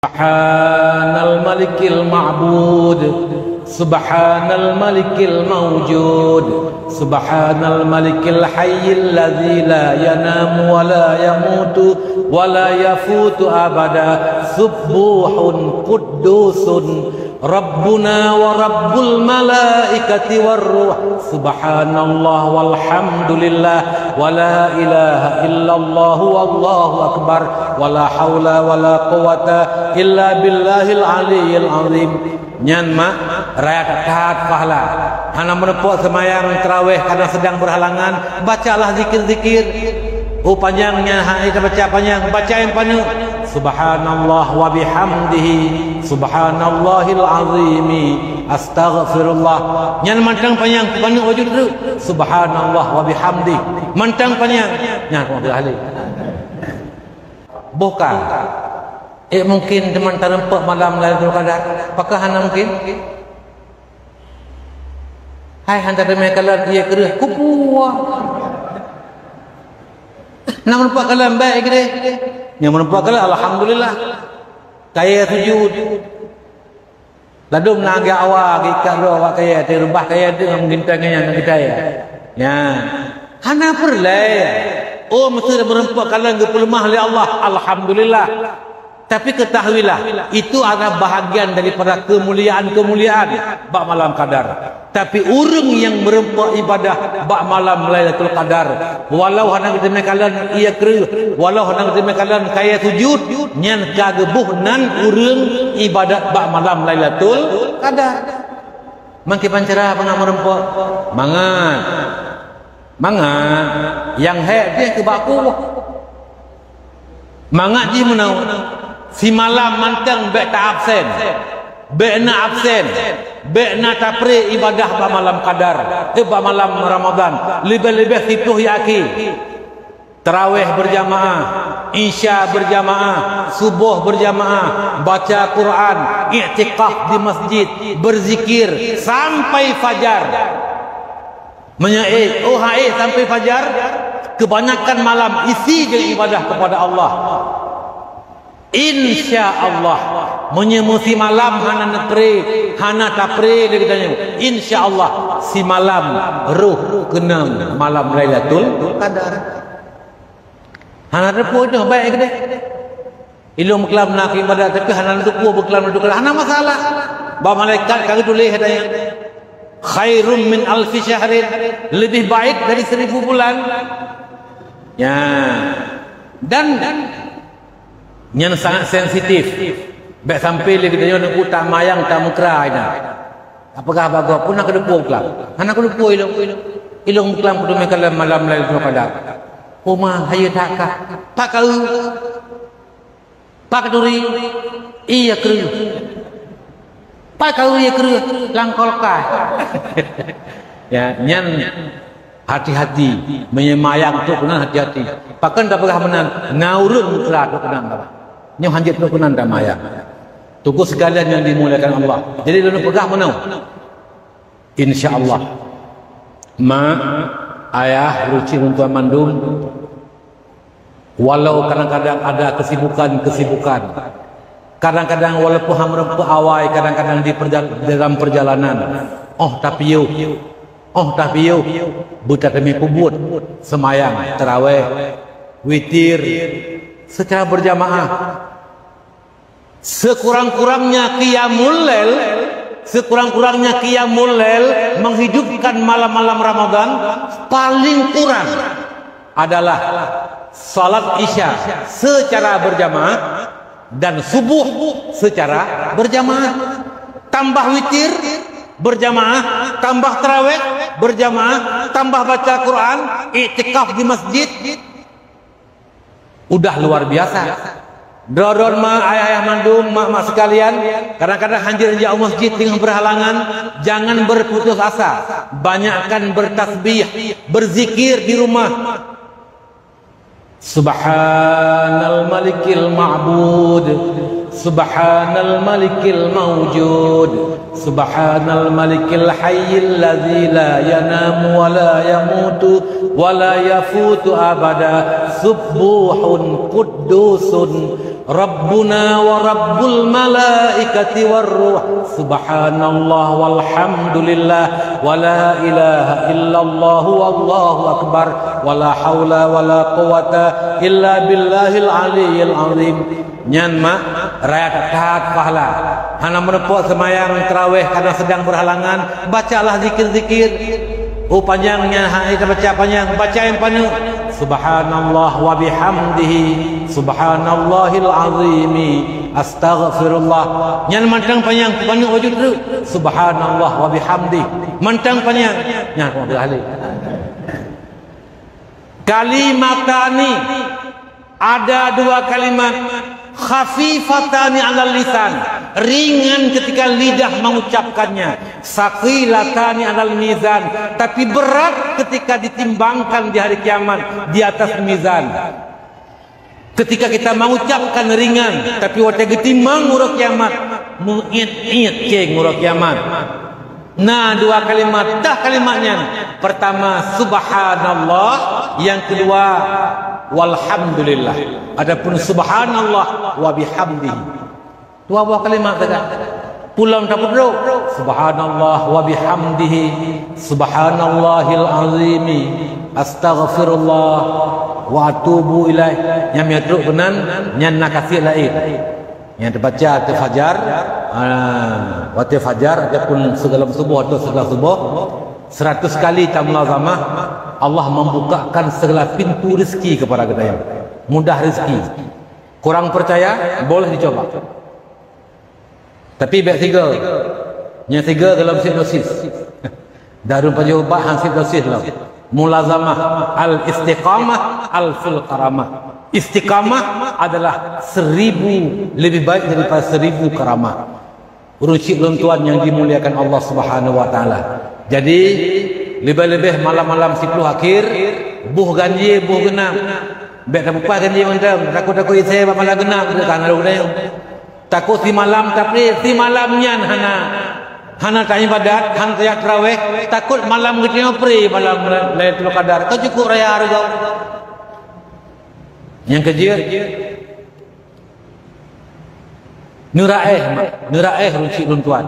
Subhanal malikil ma'bud, Subhanal malikil mawjud, Subhanal malikil hayyil ladzi la yanamu wa la yamutu wa la yafutu abada, Subuhun quddusun Rabbuna wa Rabbul malaikati warruh, Subhanallah walhamdulillah wa la ilaha illallah wallahu akbar wa la hawla wa la quwata illa billahil aliyyil azim. Nyan mak raya taat pahala hana menepuk semayang tarawih kadang sedang berhalangan, bacalah zikir-zikir. Oh panjangnya kita baca panjang, baca yang panjang. Subhanallah wa bihamdihi subhanallahil azimi astaghfirullah. Nyan mantang panjang panjang wujud tu. Subhanallah wa bihamdi. Mantang panjang. Nyan ko ahli. Bukan. Mungkin teman terempak malam Lailatul Qadar. Apakah hana mungkin? Hai hantar mereka dia kerah kupuah. Nak menempat kalam baik ke dia? Yang menempat kalam alhamdulillah. Kaya sujud. Lalu menangga awak ikat roh awak kaya terbah kaya tu mungkin tangannya nak kita ya. Ya. Hana perlai. Oh mesti menempat kalam ke pelemah oleh Allah. Alhamdulillah. Tapi ketahuilah itu adalah bahagian daripada kemuliaan-kemuliaan bak malam Qadar. Tapi orang yang merempak ibadah bak malam Lailatul Qadar, walau hendak kita mekalan ia kera, walau hendak kita mekalan kaya sujud, nyan kagebuh nan orang ibadat bak malam Lailatul Qadar. Mangki pancara pernah merempak, mangan, mangan, yang hek dia ke baku, mangat dia menau. Si malam mantang bek tak absen, bek na absen, bek na tapre ibadah ba malam Qadar, ba malam Ramadan. Lebih-lebih sipuh yaki. Tarawih berjamaah, Isya berjamaah, subuh berjamaah, baca Quran, i'tikaf di masjid, berzikir sampai fajar. Menyaik, oh hai sampai fajar. Kebanyakan malam isi je ibadah kepada Allah. Insya Allah menyemusi malam hana nepre hana tapre dia katanya. Insya Allah si malam ruh kenam malam Lailatul Qadar. Hana repo itu baik ke dia. Ilmu kelam nak ibadah tapi hana duku berkelam duku hana masalah. Ba malaikat kagak tulis katanya. Khairum min alfi syahrin, lebih baik dari 1000 bulan. Ya. Dan yang sangat sensitif. Baik sampai lagi dia nak tak mayang tak mukra ina. Apakah bagus pun nak depu kelam. Hana aku depu ilung kelam kudu mekalam malam Lailatul Qadar. Uma hayu takah. Pak kau. Pak duri. Iya kru. Pak kau iya kru langkol ka. Ya, nyan hati-hati menyemayang tu kena hati-hati. Pakan tak pernah menang ngaurun mukra tu kena apa. Nyo hanjit tu kena tak maya. Tugu segala yang dimuliakan Allah. Jadi lu pegang menang. Insya-Allah. Ma ayah ruci untuk mandum. Walau kadang-kadang ada kesibukan. Kadang-kadang walaupun hamrem awai, kadang-kadang di dalam perjalanan. Oh tapi yo buta kami kubut semayang tarawih witir secara berjamaah. Sekurang-kurangnya qiyamul lail menghidupkan malam-malam Ramadan paling kurang adalah salat Isya secara berjamaah dan subuh secara berjamaah, tambah witir berjamaah, tambah tarawih berjamaah, tambah baca Quran, i'tikaf di masjid. Udah luar biasa. Dodon ma ayah-ayah mandum, mak-mak sekalian, kadang-kadang hanjir jauh masjid dengan berhalangan, jangan berputus asa. Banyakkan bertasbih, berzikir di rumah. Subhanal malikil ma'bud, Subhanal malikil mawjud, Subhanal malikil hayyil ladzi la yanamu wa la yamutu wa la yafutu abada, Subuhun quddusun Rabbuna wa rabbul malaikati warruh subhanallah walhamdulillah wa la ilaha illallah wallahu akbar wa la haula wa la quwata illa billahil aliyyil azim. Nyan mak raya tak pahala hana menepuk semayang tarawih karena sedang berhalangan, bacalah zikir-zikir. Oh panjangnya kita baca panjang, baca yang panjang. Subhanallah wa bihamdihi subhanallahil azimi astaghfirullah. Nyan mantang panjang wujud tu. Subhanallah wa bihamdihi. Mantang panjang. Nyan mobil ahli. Kalimatani, ada dua kalimat khafifatani 'alal lisan, ringan ketika lidah mengucapkannya, saqilatani 'alal mizan, tapi berat ketika ditimbangkan di hari kiamat di atas mizan. Ketika kita mengucapkan ringan, tapi waktu ditimbang nguruk kiamat, mengingat ceng nguruk kiamat. Nah, dua kalimat, dah kalimatnya. Pertama subhanallah, yang kedua walhamdulillah. Adapun subhanallah wa bihamdihi, dua buah kalimat saja. Pulang tak perlu. Subhanallah wa bihamdihi subhanallahil azimi astaghfirullah wa atubu ilaih. Yang miatruk benan nyan nakasih lain. Yang terbaca waktu fajar, waktu fajar ataupun segala subuh atau segala subuh 100 kali tamlazamah, Allah membukakan segala pintu rezeki kepada kita, yang mudah rezeki. Kurang percaya boleh dicoba. Tapi baik tiga, yang tiga dalam hipnosis. Darun pencoba hipnosis lah. Mulazamah, al istiqamah, al fil karamah. Istiqamah adalah 1000 lebih baik daripada 1000 karamah. Urusi tuan yang dimuliakan Allah Subhanahu wa taala. Jadi lebih-lebih malam-malam 10 akhir buh ganji buh genap. Baik tak apa ganji mantap. Takut-takut saya malam genap kan ada udang. Takut si malam tapi si malamnya hana tanya ibadat, hana tanya tarawih, takut malam kita pri malam Lailatul Qadar. Kau cukup raya harga. Yang kerja nuraih runcik tuan.